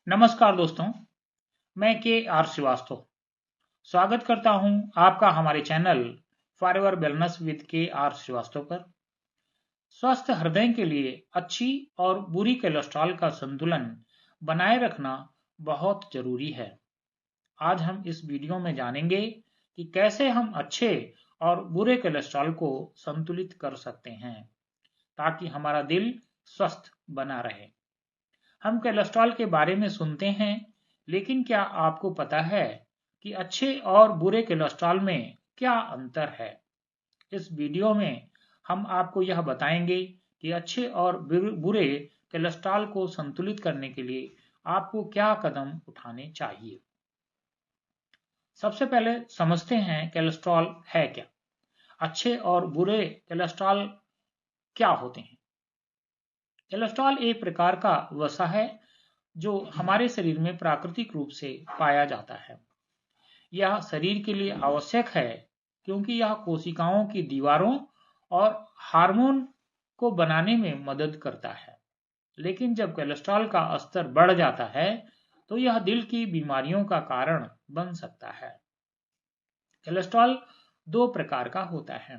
नमस्कार दोस्तों, मैं के आर श्रीवास्तव स्वागत करता हूं आपका हमारे चैनल फॉरएवर वेलनेस विद के आर श्रीवास्तव पर। स्वस्थ हृदय के लिए अच्छी और बुरी कोलेस्ट्रॉल का संतुलन बनाए रखना बहुत जरूरी है। आज हम इस वीडियो में जानेंगे कि कैसे हम अच्छे और बुरे कोलेस्ट्रॉल को संतुलित कर सकते हैं ताकि हमारा दिल स्वस्थ बना रहे। हम कोलेस्ट्रॉल के बारे में सुनते हैं, लेकिन क्या आपको पता है कि अच्छे और बुरे कोलेस्ट्रॉल में क्या अंतर है? इस वीडियो में हम आपको यह बताएंगे कि अच्छे और बुरे कोलेस्ट्रॉल को संतुलित करने के लिए आपको क्या कदम उठाने चाहिए। सबसे पहले समझते हैं कोलेस्ट्रॉल है क्या। अच्छे और बुरे कोलेस्ट्रॉल क्या होते हैं? कोलेस्ट्रॉल एक प्रकार का वसा है जो हमारे शरीर में प्राकृतिक रूप से पाया जाता है। यह शरीर के लिए आवश्यक है क्योंकि यह कोशिकाओं की दीवारों और हार्मोन को बनाने में मदद करता है। लेकिन जब कोलेस्ट्रॉल का स्तर बढ़ जाता है तो यह दिल की बीमारियों का कारण बन सकता है। कोलेस्ट्रॉल दो प्रकार का होता है।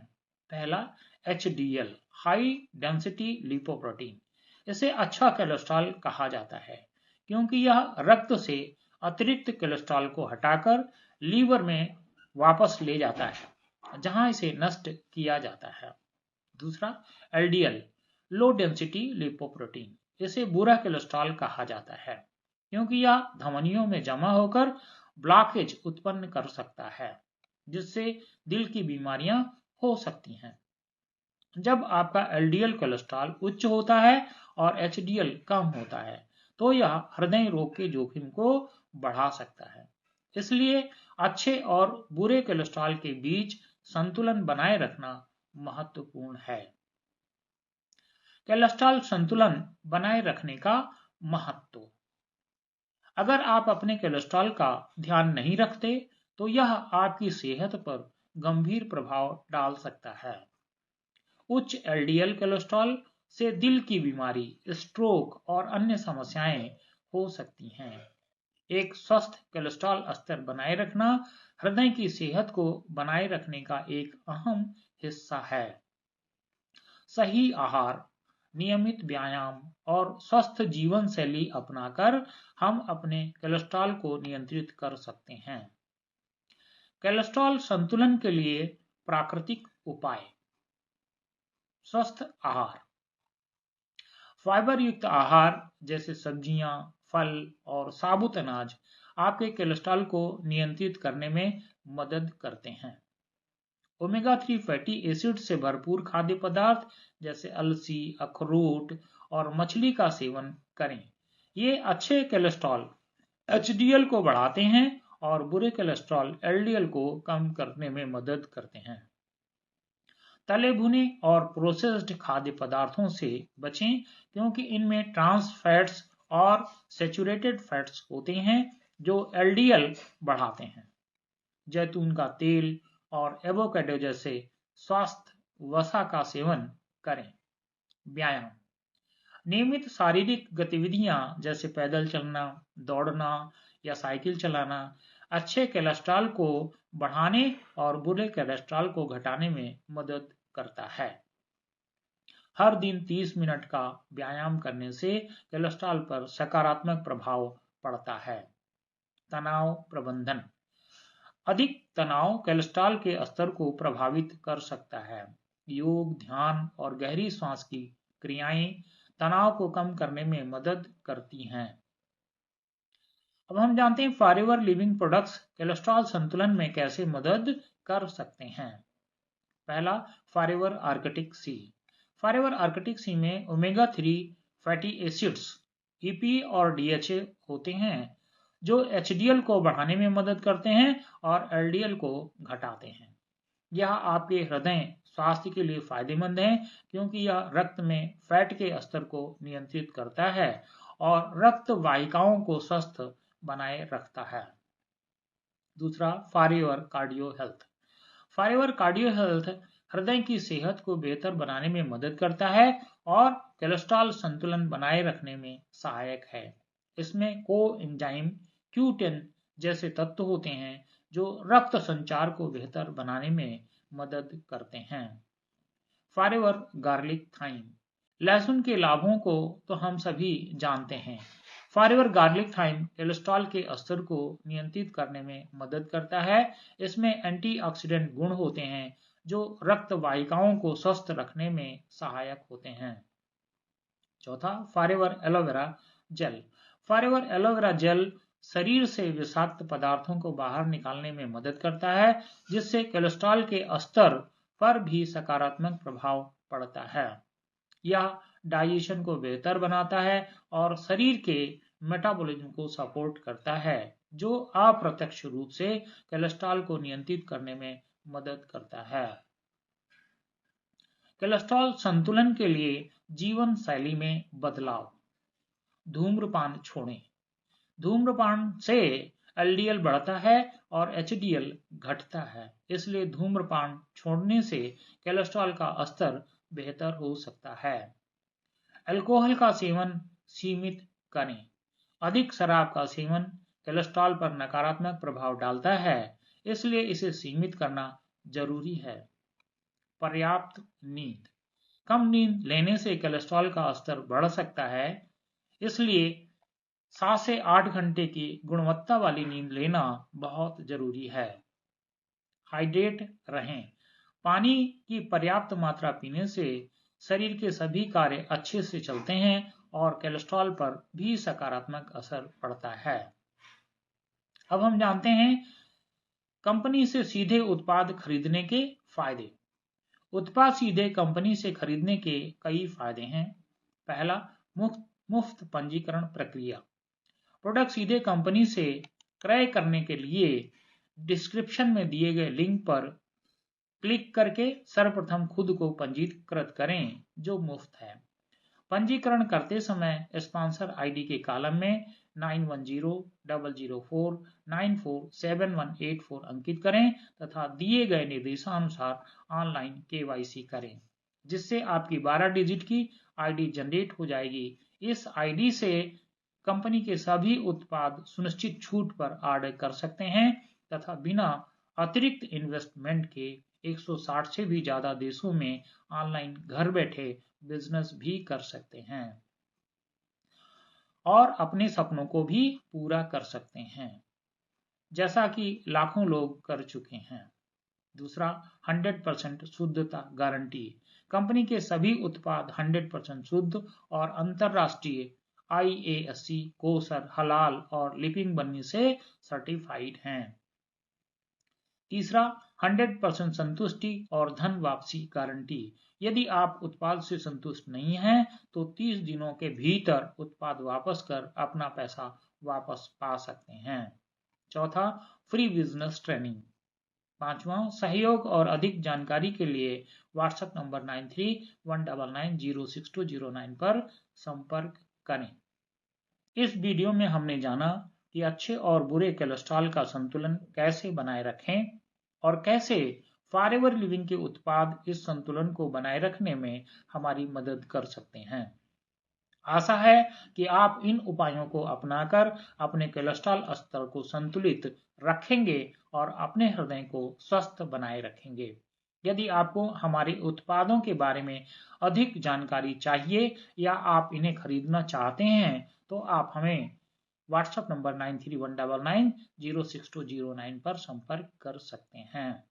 पहला HDL, हाई डेंसिटी लिपोप्रोटीन। इसे अच्छा कोलेस्ट्रॉल कहा जाता है क्योंकि यह रक्त से अतिरिक्त कोलेस्ट्रॉल को हटाकर लीवर में वापस ले जाता है जहां इसे नष्ट किया जाता है। दूसरा LDL, लो डेंसिटी लिपोप्रोटीन। इसे बुरा कोलेस्ट्रॉल कहा जाता है क्योंकि यह धमनियों में जमा होकर ब्लॉकेज उत्पन्न कर सकता है जिससे दिल की बीमारियां हो सकती हैं। जब आपका LDL कोलेस्ट्रॉल उच्च होता है और HDL कम होता है तो यह हृदय रोग के जोखिम को बढ़ा सकता है। इसलिए अच्छे और बुरे कोलेस्ट्रॉल के बीच संतुलन बनाए रखना महत्वपूर्ण है। कोलेस्ट्रॉल संतुलन बनाए रखने का महत्व। अगर आप अपने कोलेस्ट्रॉल का ध्यान नहीं रखते तो यह आपकी सेहत पर गंभीर प्रभाव डाल सकता है। उच्च LDL कोलेस्ट्रॉल से दिल की बीमारी, स्ट्रोक और अन्य समस्याएं हो सकती हैं। एक स्वस्थ कोलेस्ट्रॉल स्तर बनाए रखना हृदय की सेहत को बनाए रखने का एक अहम हिस्सा है। सही आहार, नियमित व्यायाम और स्वस्थ जीवन शैली अपनाकर हम अपने कोलेस्ट्रॉल को नियंत्रित कर सकते हैं। कोलेस्ट्रॉल संतुलन के लिए प्राकृतिक उपाय। स्वस्थ आहार, फाइबर युक्त आहार जैसे सब्जियां, फल और साबुत अनाज आपके कोलेस्ट्रॉल को नियंत्रित करने में मदद करते हैं। ओमेगा 3 फैटी एसिड से भरपूर खाद्य पदार्थ जैसे अलसी, अखरोट और मछली का सेवन करें। ये अच्छे कोलेस्ट्रॉल HDL को बढ़ाते हैं और बुरे कोलेस्ट्रॉल LDL को कम करने में मदद करते हैं। तले भुने और प्रोसेस्ड खाद्य पदार्थों से बचें क्योंकि इनमें ट्रांस फैट्स और सैचुरेटेड फैट्स होते हैं जो LDL बढ़ाते हैं। जैतून का तेल और एवोकाडो जैसे स्वास्थ्य वसा का सेवन करें। व्यायाम, नियमित शारीरिक गतिविधियां जैसे पैदल चलना, दौड़ना या साइकिल चलाना अच्छे कोलेस्ट्रॉल को बढ़ाने और बुरे कोलेस्ट्रॉल को घटाने में मदद करता है। हर दिन 30 मिनट का व्यायाम करने से कोलेस्ट्रॉल पर सकारात्मक प्रभाव पड़ता है। तनाव प्रबंधन, अधिक तनाव कोलेस्ट्रॉल के स्तर को प्रभावित कर सकता है। योग, ध्यान और गहरी सांस की क्रियाएं तनाव को कम करने में मदद करती हैं। अब हम जानते हैं फॉरएवर लिविंग प्रोडक्ट्स कोलेस्ट्रॉल संतुलन में कैसे मदद कर सकते हैं। पहला, फॉरएवर आर्कटिक सी। फॉरएवर आर्कटिक सी में ओमेगा 3 फैटी एसिड्स EPA और DHA होते हैं जो HDL को बढ़ाने में मदद करते हैं और LDL को घटाते हैं। यह आपके हृदय स्वास्थ्य के लिए फायदेमंद है क्योंकि यह रक्त में फैट के स्तर को नियंत्रित करता है और रक्त वाहिकाओं को स्वस्थ बनाए रखता है। दूसरा, forever cardio health. Forever cardio health हृदय की सेहत को बेहतर बनाने में मदद करता है और कोलेस्ट्रॉल संतुलन बनाए रखने में सहायक है। इसमें कोएंजाइम Q10 जैसे तत्व होते हैं जो रक्त संचार को बेहतर बनाने में मदद करते हैं। Forever garlic thyme. लहसुन के लाभों को तो हम सभी जानते हैं। फॉरएवर गार्लिक थाइम कोलेस्ट्रॉल के स्तर को नियंत्रित करने में मदद करता है। इसमें एंटीऑक्सीडेंट गुण होते हैं जो रक्त वाहिकाओं को स्वस्थ रखने में सहायक होते हैं। चौथा, forever aloe vera gel. Forever aloe vera gel शरीर से विषाक्त पदार्थों को बाहर निकालने में मदद करता है, जिससे कोलेस्ट्रॉल के स्तर पर भी सकारात्मक प्रभाव पड़ता है। यह डाइजेशन को बेहतर बनाता है और शरीर के मेटाबॉलिज्म को सपोर्ट करता है, जो अप्रत्यक्ष रूप से कोलेस्ट्रॉल को नियंत्रित करने में मदद करता है। कोलेस्ट्रॉल संतुलन के लिए जीवन शैली में बदलाव। धूम्रपान छोड़ें। धूम्रपान से एलडीएल बढ़ता है और एचडीएल घटता है, इसलिए धूम्रपान छोड़ने से कोलेस्ट्रॉल का स्तर बेहतर हो सकता है। अल्कोहल का सेवन सीमित करें। अधिक शराब का सेवन कोलेस्ट्रॉल पर नकारात्मक प्रभाव डालता है, इसलिए इसे सीमित करना जरूरी है। पर्याप्त नींद। कम नींद लेने से कोलेस्ट्रॉल का स्तर बढ़ सकता है, इसलिए 7 से 8 घंटे की गुणवत्ता वाली नींद लेना बहुत जरूरी है। हाइड्रेट रहें। पानी की पर्याप्त मात्रा पीने से शरीर के सभी कार्य अच्छे से चलते हैं और कोलेस्ट्रॉल पर भी सकारात्मक असर पड़ता है। अब हम जानते हैं कंपनी से सीधे उत्पाद खरीदने के फायदे। उत्पाद सीधे कंपनी से खरीदने के कई फायदे हैं। पहला, मुफ्त पंजीकरण प्रक्रिया। प्रोडक्ट सीधे कंपनी से क्रय करने के लिए डिस्क्रिप्शन में दिए गए लिंक पर क्लिक करके सर्वप्रथम खुद को पंजीकृत करें, जो मुफ्त है। पंजीकरण करते समय स्पॉन्सर आईडी के कॉलम में 910004947184 अंकित करें तथा दिए गए निर्देशानुसार ऑनलाइन केवाईसी करें, जिससे आपकी 12 डिजिट की आईडी जनरेट हो जाएगी। इस आईडी से कंपनी के सभी उत्पाद सुनिश्चित छूट पर ऑर्डर कर सकते हैं तथा बिना अतिरिक्त इन्वेस्टमेंट के 160 से भी ज्यादा देशों में ऑनलाइन घर बैठे बिजनेस भी कर सकते हैं और अपने सपनों को भी पूरा कर सकते हैं, जैसा कि लाखों लोग कर चुके हैं। दूसरा, 100% शुद्धता गारंटी। कंपनी के सभी उत्पाद 100% शुद्ध और अंतरराष्ट्रीय IASC, कोसर, हलाल और लिपिंग बन्नी से सर्टिफाइड हैं। तीसरा, 100% संतुष्टि और धन वापसी गारंटी। यदि आप उत्पाद से संतुष्ट नहीं हैं तो 30 दिनों के भीतर उत्पाद वापस कर अपना पैसा वापस पा सकते हैं। चौथा, फ्री बिजनेस ट्रेनिंग। पांचवा, सहयोग और अधिक जानकारी के लिए व्हाट्सएप नंबर 9319906209 पर संपर्क करें। इस वीडियो में हमने जाना कि अच्छे और बुरे कोलेस्ट्रॉल का संतुलन कैसे बनाए रखें और कैसे फॉरएवर लिविंग के उत्पाद इस संतुलन को बनाए रखने में हमारी मदद कर सकते हैं। आशा है कि आप इन उपायों को अपनाकर अपने कोलेस्ट्रॉल स्तर को संतुलित रखेंगे और अपने हृदय को स्वस्थ बनाए रखेंगे। यदि आपको हमारे उत्पादों के बारे में अधिक जानकारी चाहिए या आप इन्हें खरीदना चाहते हैं तो आप हमें व्हाट्सएप नंबर 9319906209 पर संपर्क कर सकते हैं।